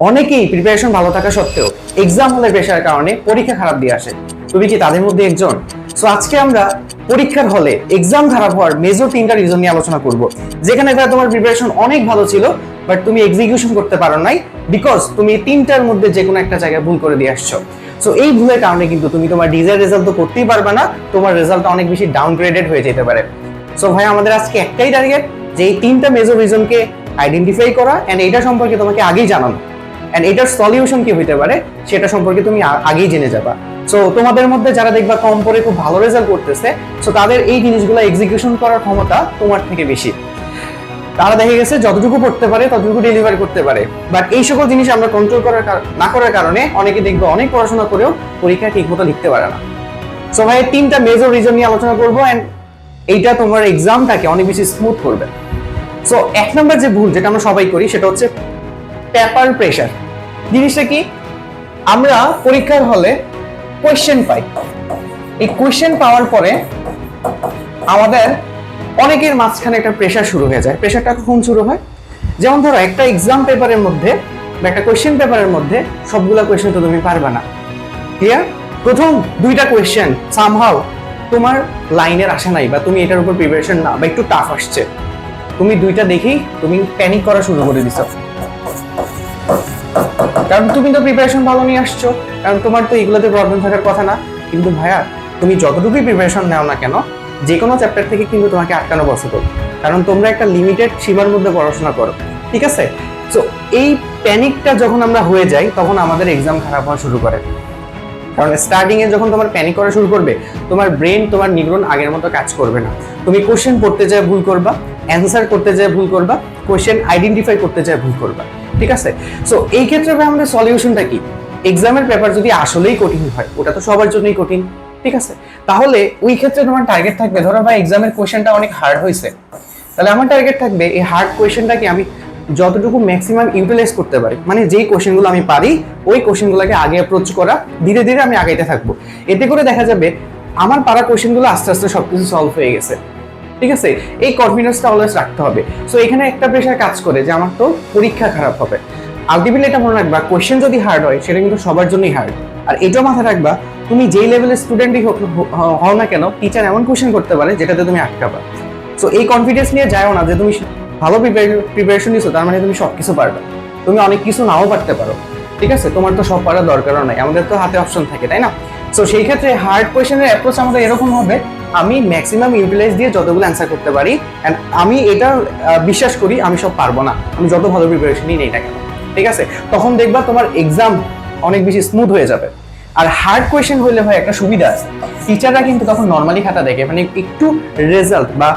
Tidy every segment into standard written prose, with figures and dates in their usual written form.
অনেকেই প্রিপারেশন ভালো থাকা সত্ত্বেও এক্সাম হলে প্রেশার কারণে পরীক্ষা খারাপ দিয়ে আসে। তুমি কি তাদের মধ্যে একজন? সো আজকে আমরা পরীক্ষার হলে এক্সাম খারাপ হওয়ার মেজর তিনটা রিজন নিয়ে আলোচনা করব, যেখানে তোমার প্রিপারেশন অনেক ভালো ছিল বাট তুমি এক্সিকিউশন করতে পারো নাই বিকজ তুমি তিনটার মধ্যে যে কোনো একটা জায়গায় ভুল করে দিয়ে আসছো। সো এই ভুলের কারণে কিন্তু তুমি তোমার ডিজায়ার রেজাল্ট তো করতেই পারবে না, তোমার রেজাল্টটা অনেক বেশি ডাউনগ্রেডেড হয়ে যেতে পারে। সো ভাই, আমাদের আজকে একটাই টার্গেট যে এই তিনটা মেজর রিজনকে আইডেন্টিফাই করা এন্ড এটা সম্পর্কে তোমাকে আগেই জানানো, এন্ড এটার সলিউশন কি হইতে পারে সেটা সম্পর্কে তুমি আগেই জেনে যাবা। সো তোমাদের মধ্যে যারা দেখবা কম পরে খুব ভালো রেজাল্ট করতেছে, সো তাদের এই জিনিসগুলো এক্সিকিউশন করার ক্ষমতা তোমার থেকে বেশি। তারা দেখে গেছে যতটুকু পড়তে পারে ততটুকু ডেলিভার করতে পারে, বাট এই সকল জিনিস আমরা কন্ট্রোল না করার কারণে অনেকে দেখবে অনেক পড়াশোনা করেও পরীক্ষা ঠিক মতো লিখতে পারে না। সো ভাই, তিনটা মেজর রিজন নিয়ে আলোচনা করবো এন্ড এইটা তোমার এক্সামটাকে অনেক বেশি স্মুথ করবে। সো এক নম্বর যে ভুল যেটা আমরা সবাই করি সেটা হচ্ছে পেপার প্রেশার। জিনিসটা কি? আমরা পরীক্ষার হলে কোয়েশ্চেন পাই, এই কোয়েশ্চেন পাওয়ার পরে আমাদের অনেকের মাঝখানে একটা প্রেশার শুরু হয়ে যায়। প্রেশারটা কখন শুরু হয়? যেমন ধরো একটা এক্সাম পেপারের মধ্যে বা একটা কোয়েশ্চেন পেপারের মধ্যে সবগুলা কোয়েশ্চেন তো তুমি পারবে না, ক্লিয়ার? প্রথম দুইটা কোয়েশ্চেন সামহাউ তোমার লাইনের আসে নাই বা তুমি এটার উপর প্রিপারেশন না বা একটু টাফ আসছে, তুমি দুইটা দেখেই তুমি প্যানিক করা শুরু করে দিছো, কারণ তুমি তো প্রিপারেশন ভালো নিয়ে আসছো, কারণ তোমার তো এগুলোতে প্রবলেম থাকার কথা না। কিন্তু ভাইয়া, তুমি যতটুকুই প্রিপারেশন নাও না কেন, যে কোনো চ্যাপ্টার থেকে কিন্তু তোমাকে আটকানো পসিবল, কারণ তোমরা একটা লিমিটেড সীমার মধ্যে পড়াশোনা করো, ঠিক আছে? সো এই প্যানিকটা যখন আমরা হয়ে যাই তখন আমাদের এক্সাম খারাপ হওয়া শুরু করে। কারণ স্টার্টিং এ যখন তোমার প্যানিক করা শুরু করবে, তোমার ব্রেন, তোমার নিউরন আগের মতো কাজ করবে না। তুমি কোশ্চেন পড়তে যায় ভুল করবা, অ্যান্সার করতে যায় ভুল করবা, কোশ্চেন আইডেন্টিফাই করতে যায় ভুল করবা, ঠিক আছে? সো এই ক্ষেত্রে আমাদের সলিউশনটা কি? এক্সামের পেপার যদি আসলেই কঠিন হয়, ওটা তো সবার জন্যই কঠিন, ঠিক আছে? তাহলে ওই ক্ষেত্রে তোমার টার্গেট থাকবে, ধরো ভাই এক্সামের কোশ্চেনটা অনেক হার্ড হয়েছে, তাহলে আমার টার্গেট থাকবে এই হার্ড কোশ্চেনটাকে আমি যতটুকু ম্যাক্সিমাম ইউটিলাইজ করতে পারি, মানে যেই কোশ্চেনগুলো আমি পারি ওই কোশ্চেনগুলোকে আগে অ্যাপ্রোচ করা, ধীরে ধীরে আমি আগাইতে থাকবো। এতে করে দেখা যাবে আমার পারা কোশ্চেনগুলো আস্তে আস্তে সবকিছু সলভ হয়ে গেছে, ঠিক আছে? এই কনফিডেন্সটা অলওয়েজ রাখতে হবে। সো এখানে একটা প্রেশার কাজ করে যে আমার তো পরীক্ষা খারাপ হবে। আলটিমেটলি এটা মনে রাখবা, কোশ্চেন যদি হার্ড হয় সেটা কিন্তু সবার জন্যই হার্ড। আর এটাও মাথায় রাখবা, তুমি যেই লেভেলের স্টুডেন্টই হও না কেন, টিচার এমন কোশ্চেন করতে পারে যেটাতে তুমি আটকাবা। সো এই কনফিডেন্স নিয়ে যাও না যে তুমি ভালো প্রিপারেশন নিছো তার মানে তুমি সবকিছু পারবে। তুমি অনেক কিছু নাও পারতে পারো, ঠিক আছে? তোমার তো সব পারার দরকারও নাই, আমাদের তো হাতে অপশন থাকে, তাই না? সো সেই ক্ষেত্রে হার্ড কোয়েশ্চেনের অ্যাপ্রোচ আমাদের এরকম হবে, আমি ম্যাক্সিমাম ইউটিলাইজ দিয়ে যতগুলো অ্যান্সার করতে পারি, অ্যান্ড আমি এটা বিশ্বাস করি আমি সব পারবো না, আমি যত ভালো প্রিপারেশনই নেই না কেন, ঠিক আছে? তখন দেখবা তোমার এক্সাম অনেক বেশি স্মুথ হয়ে যাবে। আর হার্ড কোয়েশ্চেন হইলে হয় একটা সুবিধা আছে, টিচাররা কিন্তু তখন নর্মালি খাতা দেখে, মানে একটু রেজাল্ট বা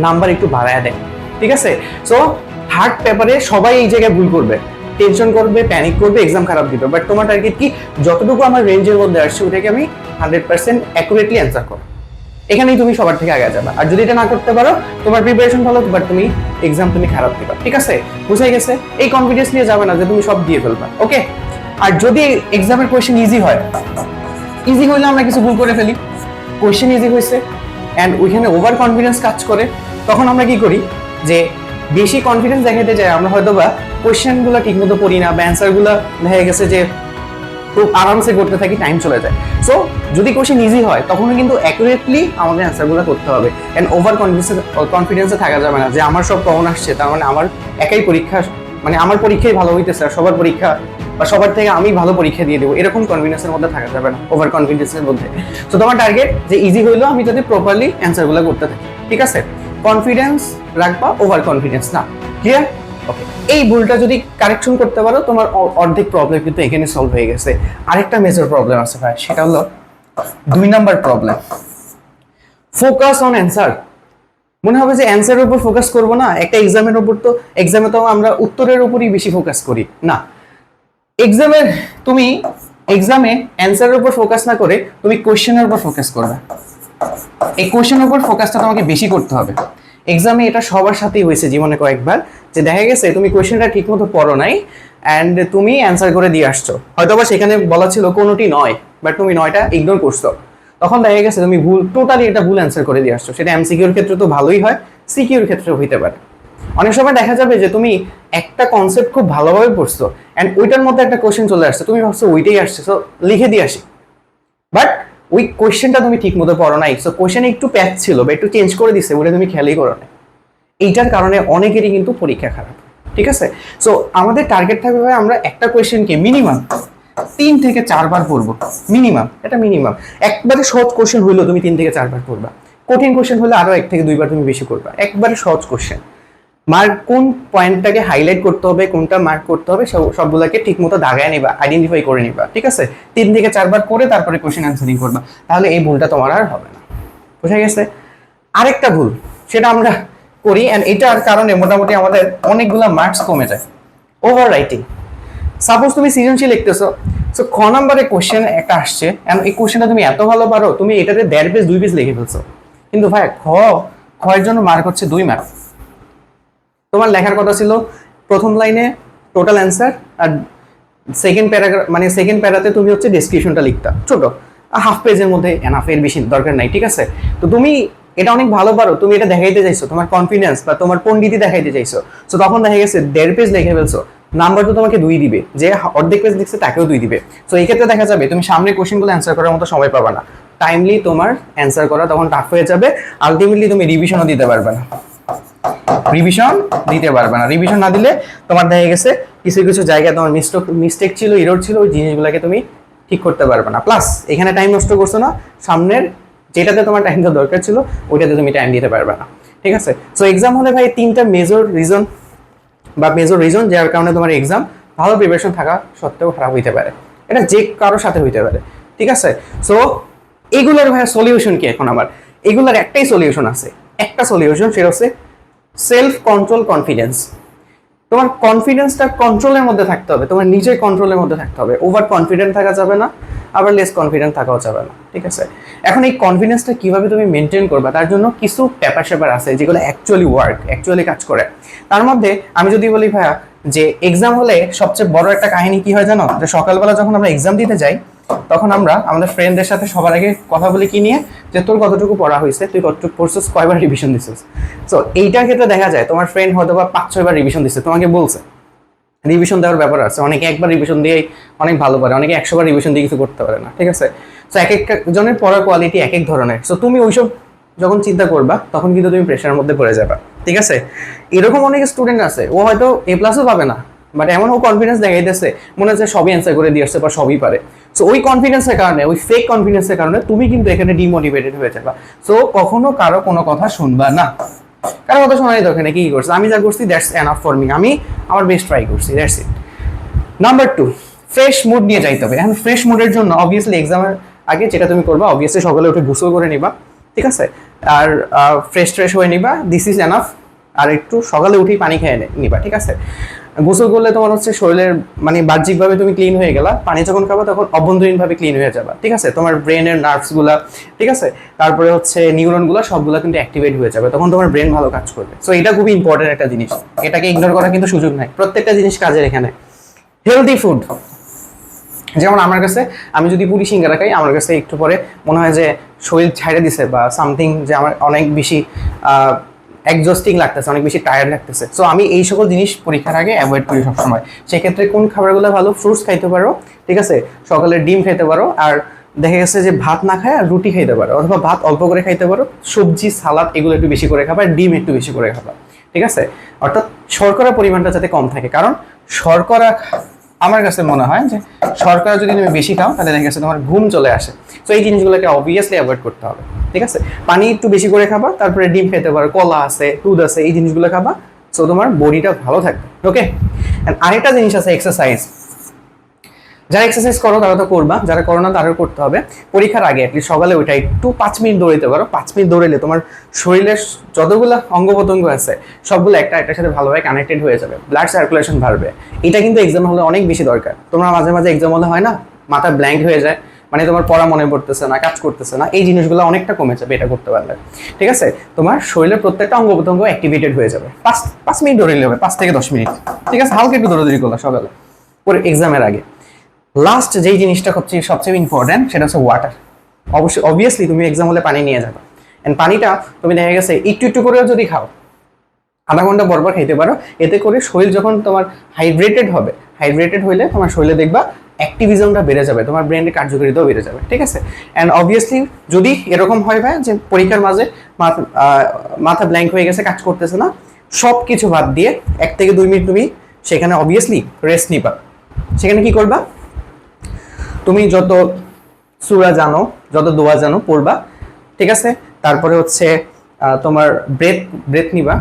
নাম্বার একটু বাড়ায় দেয়, ঠিক আছে? সো হার্ড পেপারে সবাই এই জায়গায় ভুল করবে, টেনশন করবে, প্যানিক করবে, এক্সাম খারাপ দিবে, বাট তোমার টার্গেট কি? যতটুকু আমার রেঞ্জের মধ্যে আসছে ওটাকে আমি 100% অ্যাকুরেটলি অ্যান্সার করো, এখানেই তুমি সবার থেকে আগে যাবে। আর যদি এটা না করতে পারো, তোমার প্রিপারেশন ভালো বাট তুমি এক্সাম তুমি খারাপ দিবা, ঠিক আছে? বুঝাই গেছে? এই কনফিডেন্স নিয়ে যাবে না যে তুমি সব দিয়ে ফেলবা, ওকে? আর যদি এক্সামের কোয়েশ্চেন ইজি হয়, ইজি হইলে আমরা কিছু ভুল করে ফেলি, কোয়েশ্চেন ইজি হয়েছে অ্যান্ড ওইখানে ওভার কনফিডেন্স কাজ করে, তখন আমরা কি করি যে বেশি কনফিডেন্স দেখাতে যাই, আমরা হয়তো বা কোয়েশ্চেনগুলো ঠিকমতো পড়ি না বা অ্যান্সারগুলো দেখা গেছে যে খুব আরামসে করতে থাকি, টাইম চলে যায়। সো যদি কোয়েশ্চেন ইজি হয় তখন কিন্তু অ্যাকুরেটলি আমাদের অ্যান্সারগুলো করতে হবে, অ্যান্ড ওভার কনফিডেন্সে থাকা যাবে না যে আমার সব কমন আসছে তার মানে আমার একাই পরীক্ষা, মানে আমার পরীক্ষাই ভালো হইতেছে আর সবার পরীক্ষা বা সবার থেকে আমি ভালো পরীক্ষা দিয়ে দেবো, এরকম কনফিডেন্সের মধ্যে থাকা যাবে না, ওভার কনফিডেন্সের মধ্যে। তো তোমার টার্গেট যে ইজি হইলেও আমি যদি প্রপারলি অ্যান্সারগুলো করতে থাকি, ঠিক আছে? কনফিডেন্স রাখবা, ওভার কনফিডেন্স না, ক্লিয়ার? ওকে, এই ভুলটা যদি কারেকশন করতে পারো তোমার অর্ধেক প্রবলেম কিন্তু এখানে সলভ হয়ে গেছে। আরেকটা মেজর প্রবলেম আছে ভাই, সেটা হলো 2 number problem, focus on answer. মনে হবে যে অ্যান্সারের উপর ফোকাস করবো না, একটা এক্সামের উপর তো, এক্সামে তো আমরা উত্তরের উপরই বেশি ফোকাস করি না। তুমি এক্সামে অ্যান্সারের উপর ফোকাস না করে তুমি কোশ্চেনের উপর ফোকাস করবে। এই কোশ্চেনের উপর ফোকাসটা তোমাকে বেশি করতে হবে। এক্সামে এটা সবার সাথেই হয়েছে জীবনে কয়েকবার, যে দেখা গেছে তুমি কোশ্চেনটা ঠিকমতো পড়ো নাই অ্যান্ড তুমি অ্যান্সার করে দিয়ে আসছো, হয়তোবা সেখানে বলা ছিল কোনোটি নয়, বাট তুমি 9টা ইগনোর করছো, তখন দেখা গেছে তুমি ভুল, টোটালি এটা ভুল অ্যান্সার করে দিয়ে আসছো। সেটা এমসিকিউর ক্ষেত্রে তো ভালোই হয়, সিকিউর ক্ষেত্রেও হইতে পারে। অনেক সময় দেখা যাবে যে তুমি একটা কনসেপ্ট খুব ভালোভাবে পড়ছো অ্যান্ড ওইটার মধ্যে একটা কোশ্চেন চলে আসছে, তুমি ভাবছো ওইটাই আসছে, সো লিখে দিয়ে আসি, বাট ওই কোশ্চেনটা তুমি ঠিক মতো পড়ো নাই, সো কোশ্চেনে একটু প্যাচ ছিল বা একটু চেঞ্জ করে দিচ্ছে, ওটা তুমি খেয়ালই করো না। এইটার কারণে অনেকেরই কিন্তু পরীক্ষা খারাপ, ঠিক আছে। সো আমাদের টার্গেট থাকবে ভাই আমরা একটা কোয়েশ্চেনকে মিনিমাম 3 থেকে 4 বার পড়বো, মিনিমাম, এটা মিনিমাম। একবারে সহজ কোশ্চেন হইলেও তুমি 3 থেকে 4 বার পড়বা, কঠিন কোশ্চেন হলে আরো 1 থেকে 2 বার তুমি বেশি করবা। একবারে সহজ কোশ্চেন, মার্ক কোন পয়েন্টটাকে হাইলাইট করতে হবে, কোনটা মার্ক করতে হবে, সবগুলোকে ঠিক মতো দাগায় নিবা, আইডেন্টিফাই করে নিবা, ঠিক আছে। 3 থেকে 4 বার করে তারপরে কোশ্চেন অ্যান্সারিং করবা, তাহলে এই ভুলটা তোমার আর হবে না। বুঝা গেছে? আরেকটা ভুল সেটা আমরা করি, এন্ড এটার কারণে মোটামুটি আমাদের অনেকগুলো মার্কস কমে যায়, ওভার রাইটিং। সাপোজ তুমি সৃজনশীল লিখতেছো, সো খ নম্বরে কোশ্চেন একটা আসছে, এন্ড এই কোশ্চেনটা তুমি এত ভালো পারো, তুমি এটাতে 1.5 পেজ 2 পেজ লিখে ফেলছো, কিন্তু ভাই এর জন্য মার্ক হচ্ছে 2 মার্ক। তোমার লেখার কথা ছিল প্রথম লাইনে টোটাল অ্যান্সার, আর সেকেন্ড প্যারাগ্রাফ মানে সেকেন্ড প্যারাতে তুমি হচ্ছে ডেসক্রিপশনটা লিখতা ছোট, হাফ পেজের মধ্যে এনাফ, এর বেশি দরকার নাই, ঠিক আছে। তো তুমি এটা অনেক ভালো পারো, তুমি এটা দেখাইতে চাইছো, তোমার কনফিডেন্স বা তোমার পণ্ডিতি দেখাইতে চাইছো, তো তখন দেখা গেছে 1.5 পেজ লিখে ফেলছো, নাম্বার তো তোমাকে 2 দিবে, যে অর্ধেক পেজ লিখছে তাকেও 2 দিবে। তো এই ক্ষেত্রে দেখা যাবে তুমি সামনে কোশ্চেনগুলো অ্যান্সার করার মতো সময় পাবা না, টাইমলি তোমার অ্যান্সার করা তখন টাফ হয়ে যাবে, আলটিমেটলি তুমি রিভিশনও দিতে পারবে না, রিভিশন না দিলে তোমার দেখা গেছে কিছু কিছু জায়গায় তোমার মিস্টেক ছিল, এরর ছিল, ওই জিনিসগুলোকে তুমি ঠিক করতে পারবে না, প্লাস এখানে টাইম নষ্ট করছো না, সামনের যেটাতে তোমার টাইমটা দরকার ছিল ওইটাতে তুমি টাইম দিতে পারবে না, ঠিক আছে। সো এক্সাম হলে ভাই 3টা মেজর রিজন যার কারণে তোমার এক্সাম ভালো প্রিপারেশন থাকা সত্ত্বেও খারাপ হইতে পারে, এটা যে কারোর সাথে হইতে পারে, ঠিক আছে। সো এগুলোর ভাই সলিউশন কি? এখন আমার এগুলোর একটাই সলিউশন আছে, একটা সলিউশন, সেটা হচ্ছে সেলফ কন্ট্রোল, কনফিডেন্স। তোমার কনফিডেন্সটা কন্ট্রোলের মধ্যে থাকতে হবে, তোমার নিজের কন্ট্রোলের মধ্যে থাকতে হবে, ওভার কনফিডেন্ট থাকা যাবে না, আবার লেস কনফিডেন্ট থাকাও যাবে না, ঠিক আছে। এখন এই কনফিডেন্সটা কিভাবে তুমি মেনটেন করবে, তার জন্য কিছু পেপার আছে যেগুলো অ্যাকচুয়ালি কাজ করে। তার মধ্যে আমি যদি বলি ভাইয়া যে এক্সাম হলে সবচেয়ে বড় একটা কাহিনী কি হয় জানো, যে সকালবেলা যখন আমরা এক্সাম দিতে যাই তখন আমরা আমাদের ফ্রেন্ডদের সাথে সবার আগে কথা বলি কি নিয়ে, যে তোর কতটুকু পড়া হয়েছে, তুই কতটুকু পড়ছিস, কয়বার রিভিশন দিছিস। সো এইটার ক্ষেত্রে দেখা যায় তোমার ফ্রেন্ড হয়তো বা 5-6 বার রিভিশন দিচ্ছে, তোমাকে বলছে রিভিশন দেওয়ার ব্যাপার আছে, অনেকে একবার রিভিশন দিয়েই অনেক ভালো পারে, অনেকে 100 বার রিভিশন দিয়ে কিছু করতে পারে না, ঠিক আছে। সো এক এক জনের পড়ার কোয়ালিটি এক এক ধরনের। সো তুমি ওইসব যখন চিন্তা করবা তখন কিন্তু তুমি প্রেশারের মধ্যে পড়ে যাবা, ঠিক আছে। এরকম অনেক স্টুডেন্ট আছে, ও হয়তো A+ও পাবে না, বাট এমন ও কনফিডেন্স দেখাইতেছে মনে হচ্ছে সবই অ্যান্সার করে দিয়ে আসছে বা সবই পারে। সো ওই কনফিডেন্সের কারণে, ওই ফেক কনফিডেন্সের কারণে তুমি কিন্তু এখানে ডিমোটিভেটেড হয়ে যাবা। সো কখনো কারো কোনো কথা শুনবা না, কারো কথা শোনাই দরকার নেই, কি করছে আমি যা করছি দ্যাটস এনাফ ফর মি, আমি আমার বেস্ট ট্রাই করছি, that's it. Number 2, fresh mood নিয়ে যাইতে হবে। এখন ফ্রেশ মুডের জন্য অবভিয়াসলি এক্সামের আগে যেটা তুমি করবা, অবভিয়াসলি সকালে উঠে গোসল করে নিবা, ঠিক আছে, আর ফ্রেশ হয়ে নিবা, দিস ইজ এনাফ। আর একটু সকালে উঠেই পানি খেয়ে নিবা, ঠিক আছে। গোসল করলে তোমার হচ্ছে শরীরের মানে বাহ্যিকভাবে তুমি ক্লিন হয়ে গেলা, পানি যখন খাবা তখন অভ্যন্তরীণভাবে ক্লিন হয়ে যাবা, ঠিক আছে। তোমার ব্রেনের নার্ভসগুলা, ঠিক আছে, তারপরে হচ্ছে নিউরনগুলো সবগুলো কিন্তু অ্যাক্টিভেট হয়ে যাবে, তখন তোমার ব্রেন ভালো কাজ করবে। সো এটা খুবই ইম্পর্টেন্ট একটা জিনিস, এটাকে ইগনোর করার কিন্তু সুযোগ নাই, প্রত্যেকটা জিনিস কাজের এখানে। হেলদি ফুড, যেমন আমার কাছে আমি যদি পুরি সিঙ্গারা খাই, আমার কাছে একটু পরে মনে হয় যে শরীর ছাইড়ে দিছে বা সামথিং, যে আমার অনেক বেশি এক্সস্টিং লাগতেছে, অনেক বেশি টায়ার্ড লাগতেছে। সো আমি এই সকল জিনিস পরীক্ষার আগে অ্যাভয়েড করি সবসময়। সেক্ষেত্রে কোন খাবারগুলো ভালো, ফ্রুটস খাইতে পারো, ঠিক আছে, সকালে ডিম খাইতে পারো, আর দেখা গেছে যে ভাত না খায় আর রুটি খাইতে পারো, অথবা ভাত অল্প করে খাইতে পারো, সবজি সালাদ এগুলো একটু বেশি করে খাবা, ডিম একটু বেশি করে খাবা, ঠিক আছে। অর্থাৎ শর্করার পরিমাণটা যাতে কম থাকে, কারণ শর্করা আমার কাছে মনে হয় যে শর্করা যদি তুমি বেশি খাও তাহলে দেখা গেছে তোমার ঘুম চলে আসে। তো এই জিনিসগুলোকে অবভিয়াসলি অ্যাভয়েড করতে হবে, ঠিক আছে। পানি একটু বেশি করে খাবা, তারপরে ডিম খেতে পারো, কলা আছে, দুধ আছে, এই জিনিসগুলো খাবা, সো তোমার বডিটা ভালো থাকবে, ওকে। আরেকটা জিনিস আছে এক্সারসাইজ। যারা এক্সারসাইজ করো তারা তো করবা, যারা করো না তারাও করতে হবে। পরীক্ষার আগে অ্যাটলিস্ট সকালে ওইটা একটু 5 মিনিট দৌড়াইতে পারো। 5 মিনিট দৌড়াইলে তোমার শরীরের যতগুলো অঙ্গ প্রত্যঙ্গ আছে সবগুলো একটার সাথে ভালোভাবে কানেক্টেড হয়ে যাবে, ব্লাড সার্কুলেশন বাড়বে। এটা কিন্তু এক্সাম হলে অনেক বেশি দরকার। তোমরা মাঝে মাঝে এক্সাম হলে হয় না, মাথা ব্ল্যাঙ্ক হয়ে যায়, মানে তোমার পড়া মনে পড়তেছে না, কাজ করতেছে না, এই জিনিসগুলো অনেকটা কমে যাবে এটা করতে পারলে, ঠিক আছে। তোমার শরীরের প্রত্যেকটা অঙ্গ প্রত্যঙ্গ অ্যাক্টিভেটেড হয়ে যাবে। 5 মিনিট দৌড়াইলে হবে, 5 থেকে 10 মিনিট, ঠিক আছে। হালকা একটু দৌড়াদৌড়ি করলা সকালে পরে এক্সামের আগে। লাস্ট যেই জিনিসটা সবচেয়ে ইম্পর্টেন্ট সেটা হচ্ছে ওয়াটার। অবভিয়াসলি তুমি এক্সাম হলে পানি নিয়ে যাবে, এন্ড পানিটা তুমি দেখা গেছে একটু একটু করেও যদি খাও, আধা ঘন্টা পরপর খাইতে পারো। এতে করে শরীর যখন তোমার হাইড্রেটেড হবে, হাইড্রেটেড হইলে তোমার শরীরে দেখবা অ্যাক্টিভিজমটা বেড়ে যাবে, তোমার ব্রেনের কার্যকারিতাও বেড়ে যাবে, ঠিক আছে। অ্যান্ড অবভিয়াসলি যদি এরকম হয় ভাই যে পরীক্ষার মাঝে মাথা ব্ল্যাঙ্ক হয়ে গেছে, কাজ করতেছে না, সব কিছু বাদ দিয়ে 1 থেকে 2 মিনিট তুমি সেখানে অবভিয়াসলি রেস্ট নিবা। সেখানে কি করবা, তুমি যত সূরা জানো, যত দোয়া জানো পড়বা, ঠিক আছে। তারপরে হচ্ছে তোমার ব্রেথ নিবা,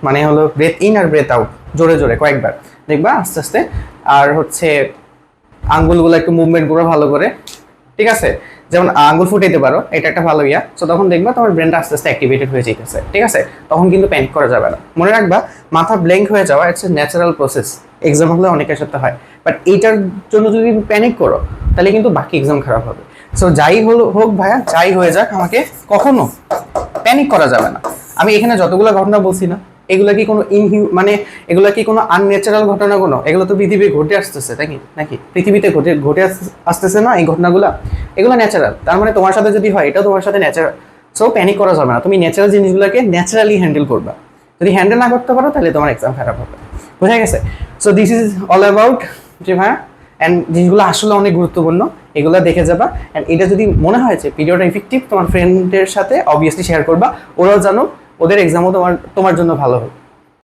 মানে হলো ব্রেথ ইন আর ব্রেথ আউট, জোরে জোরে কয়েকবার দেখবা আস্তে আস্তে। আর হচ্ছে আঙ্গুলগুলো একটু মুভমেন্ট করো ভালো করে, ঠিক আছে। যেমন আঙ্গুল ফুটাইতে পারো, এটা একটা ভালো ইয়া। সো তখন দেখবা তোমার ব্রেনটা আস্তে আস্তে অ্যাক্টিভেটেড হয়ে যেতেছে, ঠিক আছে। তখন কিন্তু প্যানিক করা যাবে না। মনে রাখবা, মাথা ব্ল্যাঙ্ক হয়ে যাওয়া it's a natural process. Exam হলে অনেকের সাথে হয়, বাট এইটার জন্য যদি প্যানিক করো তাহলে কিন্তু বাকি এক্সাম খারাপ হবে। সো যাই হোক ভাইয়া, যাই হয়ে যাক, আমাকে কখনো প্যানিক করা যাবে না। আমি এখানে যতগুলো ঘটনা বলছি না, এগুলা কি কোনো মানে এগুলা কি কোনো আনন্যাচারাল ঘটনা? কোনো, এগুলো তো পৃথিবী ঘটে আসতেছে, তাই নাকি? পৃথিবীতে ঘটে আসতেছে না এই ঘটনাগুলো? এগুলো ন্যাচারাল, তার মানে তোমার সাথে যদি হয় এটাও তোমার সাথে ন্যাচারাল। সো প্যানিক করা যাবে না, তুমি ন্যাচারাল জিনিসগুলোকে ন্যাচারালি হ্যান্ডেল করবা। যদি হ্যান্ডেল না করতে পারো তাহলে তোমার এক্সাম খারাপ হবে, বোঝা গেছে? So this is all about যে ভাইয়া, অ্যান্ড জিনিসগুলো আসলে অনেক গুরুত্বপূর্ণ, এগুলো দেখে যাবা। অ্যান্ড এটা যদি মনে হয় যে ভিডিওটা ইফেক্টিভ, তোমার ফ্রেন্ডদের সাথে অবভিয়াসলি শেয়ার করবা, ওরাও জানো, ওদের এক্সামও তোমার জন্য ভালো হবে।